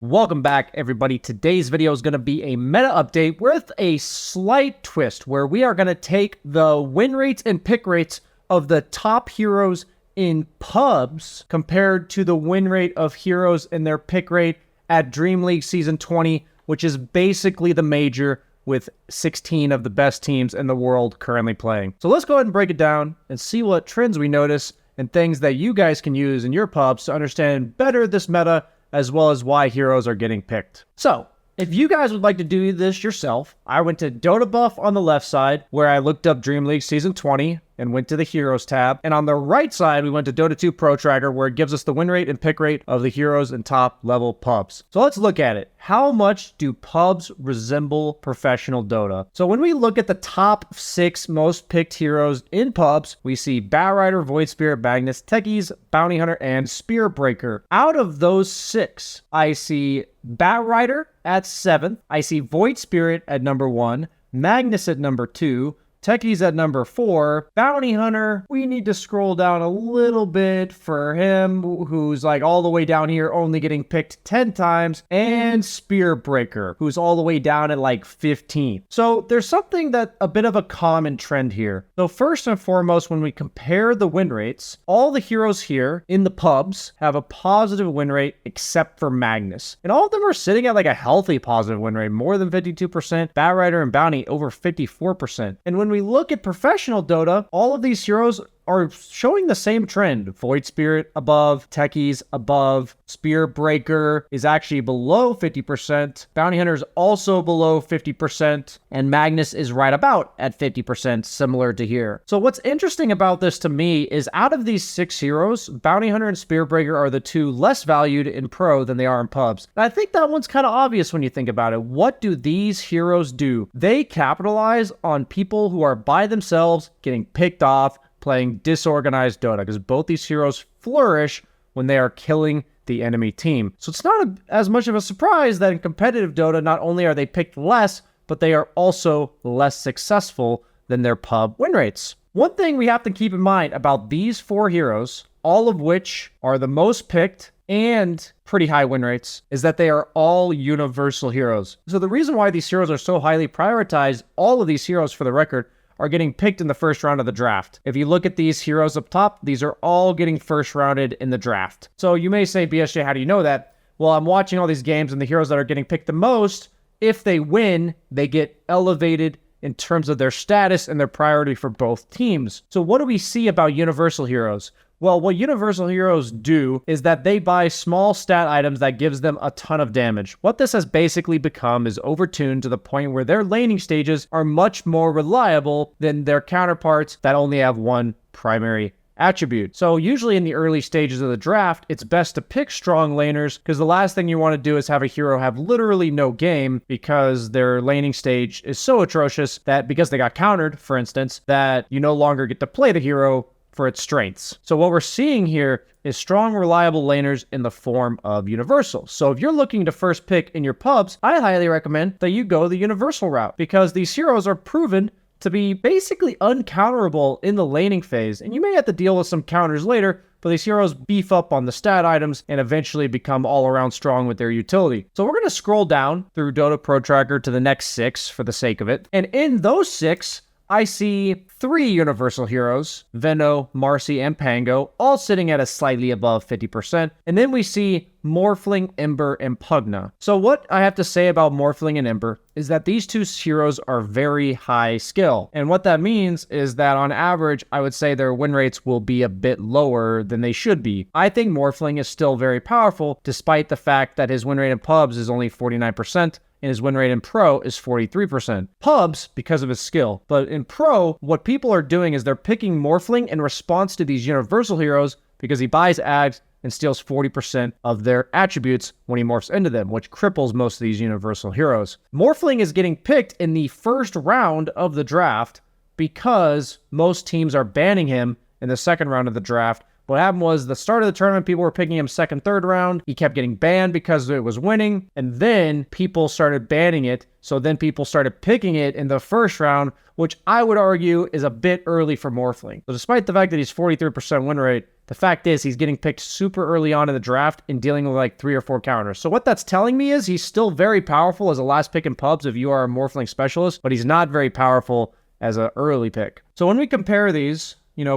Welcome back, everybody. Today's video is going to be a meta update with a slight twist where we are going to take the win rates and pick rates of the top heroes in pubs compared to the win rate of heroes and their pick rate at Dream League Season 20, which is basically the major with 16 of the best teams in the world currently playing. So let's go ahead and break it down and see what trends we notice and things that you guys can use in your pubs to understand better this meta, as well as why heroes are getting picked. So, if you guys would like to do this yourself, I went to Dota Buff on the left side, where I looked up Dream League Season 20 and went to the Heroes tab. And on the right side, we went to Dota 2 Pro Tracker, where it gives us the win rate and pick rate of the heroes in top level pubs. So let's look at it. How much do pubs resemble professional Dota? So when we look at the top 6 most picked heroes in pubs, we see Batrider, Void Spirit, Magnus, Techies, Bounty Hunter, and Spirit Breaker. Out of those 6, I see Batrider at 7th. I see Void Spirit at number 1, Magnus at number 2, Techies at number 4, Bounty Hunter, we need to scroll down a little bit for him, who's like all the way down here, only getting picked 10 times, and Spirit Breaker, who's all the way down at like 15. So there's something that a bit of a common trend here. So first and foremost, when we compare the win rates, all the heroes here in the pubs have a positive win rate except for Magnus. And all of them are sitting at like a healthy positive win rate, more than 52%, Batrider and Bounty over 54%. And when we look at professional Dota, all of these heroes are showing the same trend. Void Spirit above, Techies above, Spirit Breaker is actually below 50%, Bounty Hunter is also below 50%, and Magnus is right about at 50%, similar to here. So what's interesting about this to me is out of these 6 heroes, Bounty Hunter and Spirit Breaker are the 2 less valued in pro than they are in pubs. And I think that one's kind of obvious when you think about it. What do these heroes do? They capitalize on people who are by themselves getting picked off, playing disorganized Dota, because both these heroes flourish when they are killing the enemy team. So it's not as much of a surprise that in competitive Dota, not only are they picked less, but they are also less successful than their pub win rates. One thing we have to keep in mind about these 4 heroes, all of which are the most picked and pretty high win rates, is that they are all universal heroes. So the reason why these heroes are so highly prioritized, all of these heroes, for the record, are getting picked in the first round of the draft. If you look at these heroes up top, these are all getting first rounded in the draft. So you may say, BSJ, how do you know that? Well, I'm watching all these games, and the heroes that are getting picked the most, if they win, they get elevated in terms of their status and their priority for both teams. So what do we see about universal heroes? Well, what universal heroes do is that they buy small stat items that gives them a ton of damage. What this has basically become is overtuned to the point where their laning stages are much more reliable than their counterparts that only have one primary attribute. So usually in the early stages of the draft, it's best to pick strong laners, because the last thing you want to do is have a hero have literally no game because their laning stage is so atrocious that because they got countered, for instance, that you no longer get to play the hero for its strengths. So what we're seeing here is strong, reliable laners in the form of universal. So if you're looking to first pick in your pubs, I highly recommend that you go the universal route, because these heroes are proven to be basically uncounterable in the laning phase. And you may have to deal with some counters later, but these heroes beef up on the stat items and eventually become all around strong with their utility. So we're going to scroll down through Dota Pro Tracker to the next 6 for the sake of it. And in those 6, I see 3 universal heroes, Veno, Marci, and Pango, all sitting at a slightly above 50%. And then we see Morphling, Ember, and Pugna. So what I have to say about Morphling and Ember is that these 2 heroes are very high skill. And what that means is that on average, I would say their win rates will be a bit lower than they should be. I think Morphling is still very powerful, despite the fact that his win rate in pubs is only 49%. And his win rate in pro is 43%. Pubs, because of his skill. But in pro, what people are doing is they're picking Morphling in response to these universal heroes because he buys ads and steals 40% of their attributes when he morphs into them, which cripples most of these universal heroes. Morphling is getting picked in the first round of the draft because most teams are banning him in the second round of the draft. What happened was the start of the tournament, people were picking him second, third round. He kept getting banned because it was winning. And then people started banning it. So then people started picking it in the first round, which I would argue is a bit early for Morphling. So despite the fact that he's 43% win rate, the fact is he's getting picked super early on in the draft and dealing with like 3 or 4 counters. So what that's telling me is he's still very powerful as a last pick in pubs if you are a Morphling specialist, but he's not very powerful as an early pick. So when we compare these,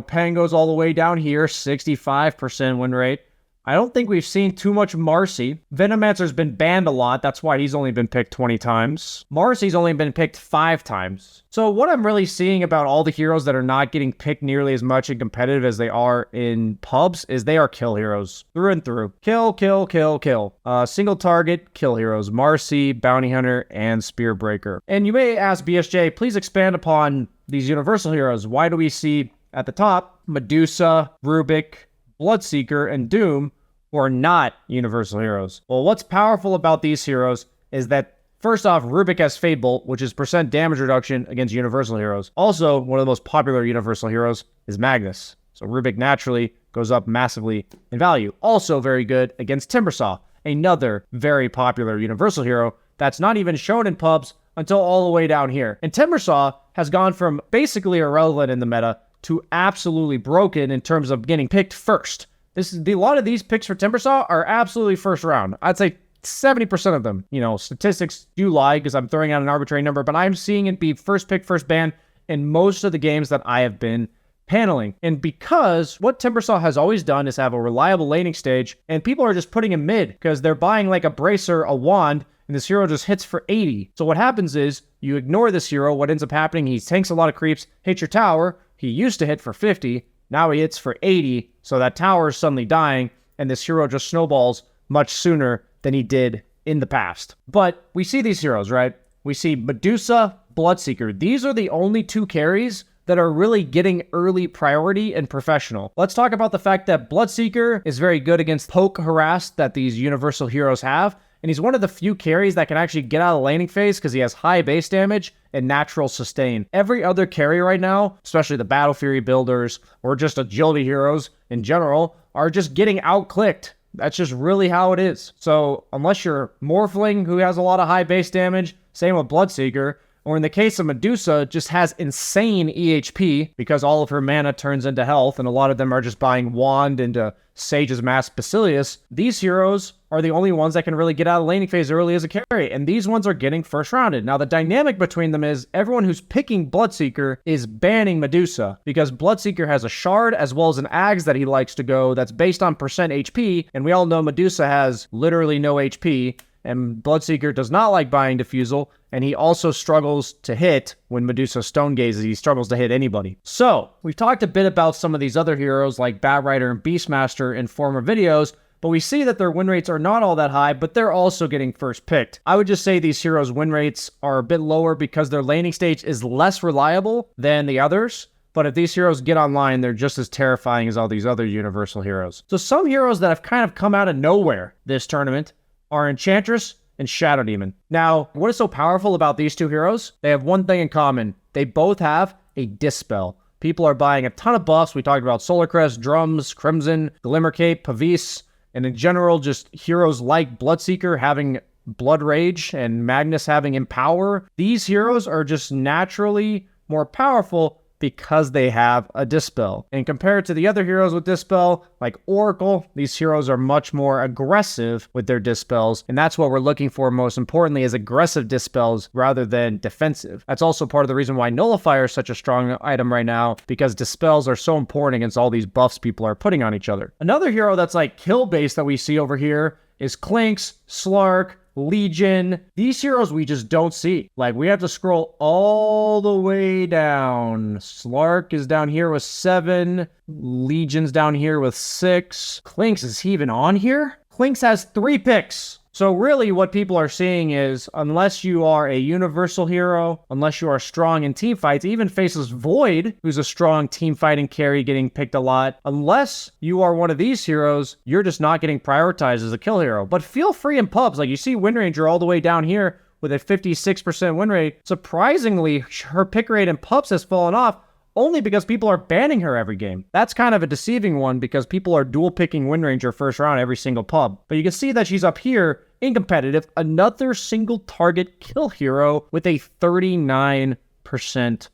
Peng goes all the way down here, 65% win rate. I don't think we've seen too much Marcy. Venomancer's been banned a lot. That's why he's only been picked 20 times. Marcy's only been picked 5 times. So what I'm really seeing about all the heroes that are not getting picked nearly as much in competitive as they are in pubs is they are kill heroes through and through. Kill, kill, kill, kill. Single target kill heroes. Marcy, Bounty Hunter, and Spearbreaker. And you may ask BSJ, please expand upon these universal heroes. Why do we see at the top Medusa, Rubik, Bloodseeker, and Doom, who are not universal heroes? Well, what's powerful about these heroes is that, first off, Rubik has Fade Bolt, which is % damage reduction against universal heroes. Also, one of the most popular universal heroes is Magnus. So Rubik naturally goes up massively in value. Also very good against Timbersaw, another very popular universal hero that's not even shown in pubs until all the way down here. And Timbersaw has gone from basically irrelevant in the meta to absolutely broken in terms of getting picked first. A lot of these picks for Timbersaw are absolutely first round. I'd say 70% of them. Statistics do lie because I'm throwing out an arbitrary number, but I'm seeing it be first pick, first ban in most of the games that I have been paneling. And because what Timbersaw has always done is have a reliable laning stage, and people are just putting him mid because they're buying like a bracer, a wand, and this hero just hits for 80. So what happens is you ignore this hero. What ends up happening, he tanks a lot of creeps, hits your tower. He used to hit for 50, now he hits for 80, so that tower is suddenly dying, and this hero just snowballs much sooner than he did in the past. But we see these heroes, right? We see Medusa, Bloodseeker. These are the only 2 carries that are really getting early priority and professional. Let's talk about the fact that Bloodseeker is very good against poke harass that these universal heroes have, and he's one of the few carries that can actually get out of the laning phase because he has high base damage and natural sustain. Every other carry right now, especially the Battle Fury builders or just agility heroes in general, are just getting out-clicked. That's just really how it is. So unless you're Morphling, who has a lot of high base damage, same with Bloodseeker, or in the case of Medusa, just has insane EHP because all of her mana turns into health, and a lot of them are just buying Wand into Sage's Mask Basilius. These heroes are the only ones that can really get out of the laning phase early as a carry, and these ones are getting first rounded. Now, the dynamic between them is everyone who's picking Bloodseeker is banning Medusa because Bloodseeker has a shard as well as an Ags that he likes to go that's based on % HP, and we all know Medusa has literally no HP, and Bloodseeker does not like buying Diffusal, and he also struggles to hit when Medusa Stone Gazes. He struggles to hit anybody. So, we've talked a bit about some of these other heroes like Batrider and Beastmaster in former videos, but we see that their win rates are not all that high, but they're also getting first picked. I would just say these heroes' win rates are a bit lower because their laning stage is less reliable than the others. But if these heroes get online, they're just as terrifying as all these other universal heroes. So some heroes that have kind of come out of nowhere this tournament are Enchantress and Shadow Demon. Now, what is so powerful about these 2 heroes? They have one thing in common. They both have a Dispel. People are buying a ton of buffs. We talked about Solar Crest, Drums, Crimson, Glimmer Cape, Pavis, and in general, just heroes like Bloodseeker having Blood Rage and Magnus having Empower. These heroes are just naturally more powerful because they have a Dispel. And compared to the other heroes with Dispel, like Oracle, these heroes are much more aggressive with their Dispels, and that's what we're looking for most importantly is aggressive Dispels rather than defensive. That's also part of the reason why Nullifier is such a strong item right now, because Dispels are so important against all these buffs people are putting on each other. Another hero that's like kill-based that we see over here is Clinkz, Slark, Legion. These heroes we just don't see. Like, we have to scroll all the way down. Slark is down here with 7. Legion's down here with 6. Clinkz, is he even on here? Clinkz has 3 picks. So really what people are seeing is, unless you are a universal hero, unless you are strong in team fights, even faces Void, who's a strong team fighting carry getting picked a lot, unless you are one of these heroes, you're just not getting prioritized as a kill hero. But feel free in pubs, like you see Windranger all the way down here with a 56% win rate. Surprisingly, her pick rate in pubs has fallen off, only because people are banning her every game. That's kind of a deceiving one because people are dual picking Windranger first round every single pub. But you can see that she's up here in competitive, another single target kill hero with a 39%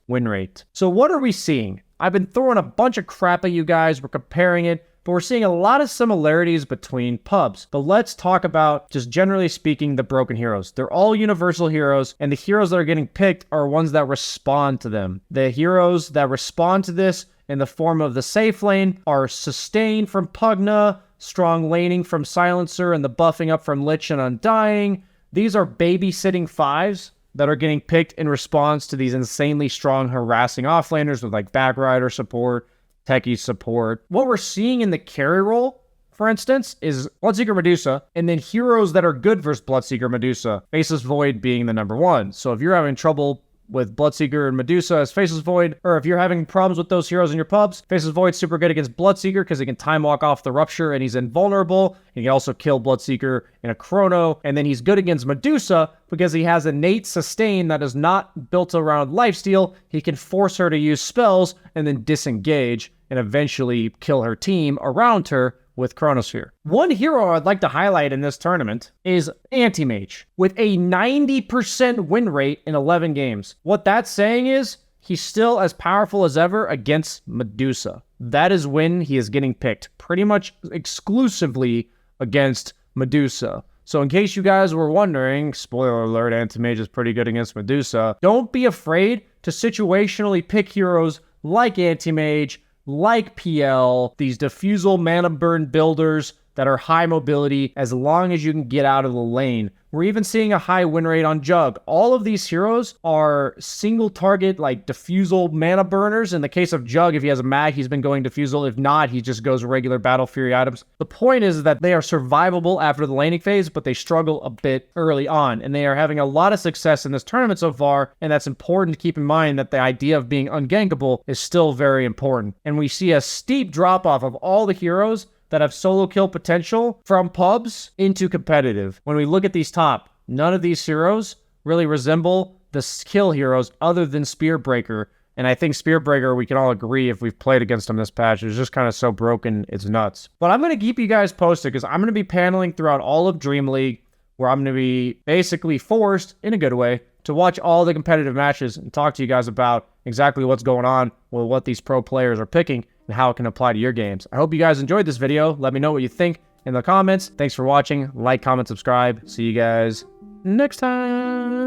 win rate. So what are we seeing? I've been throwing a bunch of crap at you guys. We're comparing it but we're seeing a lot of similarities between pubs. But let's talk about, just generally speaking, the broken heroes. They're all universal heroes, and the heroes that are getting picked are ones that respond to them. The heroes that respond to this in the form of the safe lane are Sustain from Pugna, Strong Laning from Silencer, and the buffing up from Lich and Undying. These are babysitting 5s that are getting picked in response to these insanely strong harassing offlaners with like Backrider support, Techie support. What we're seeing in the carry role, for instance, is Bloodseeker Medusa, and then heroes that are good versus Bloodseeker Medusa, Faceless Void being the number 1. So if you're having trouble with Bloodseeker and Medusa as Faceless Void, or if you're having problems with those heroes in your pubs, Faceless Void's super good against Bloodseeker because he can time walk off the Rupture and he's invulnerable. He can also kill Bloodseeker in a Chrono, and then he's good against Medusa because he has innate sustain that is not built around lifesteal. He can force her to use spells and then disengage and eventually kill her team around her with Chronosphere. One hero I'd like to highlight in this tournament is Anti-Mage, with a 90% win rate in 11 games. What that's saying is he's still as powerful as ever against Medusa. That is when he is getting picked, pretty much exclusively against Medusa. So in case you guys were wondering, spoiler alert, Anti-Mage is pretty good against Medusa. Don't be afraid to situationally pick heroes like Anti-Mage, like PL, these diffusal mana burn builders that are high mobility as long as you can get out of the lane. We're even seeing a high win rate on Jug. All of these heroes are single target, like diffusal mana burners. In the case of Jug, if he has a mag, he's been going diffusal. If not, he just goes regular Battle Fury items. The point is that they are survivable after the laning phase, but they struggle a bit early on. And they are having a lot of success in this tournament so far. And that's important to keep in mind that the idea of being ungankable is still very important. And we see a steep drop off of all the heroes that have solo kill potential from pubs into competitive. When we look at these top, none of these heroes really resemble the skill heroes other than Spearbreaker. And I think Spearbreaker, we can all agree, if we've played against him this patch, is just kind of so broken, it's nuts. But I'm going to keep you guys posted because I'm going to be paneling throughout all of Dream League, where I'm going to be basically forced, in a good way, to watch all the competitive matches and talk to you guys about exactly what's going on with what these pro players are picking and how it can apply to your games. I hope you guys enjoyed this video. Let me know what you think in the comments. Thanks for watching. Like, comment, subscribe. See you guys next time.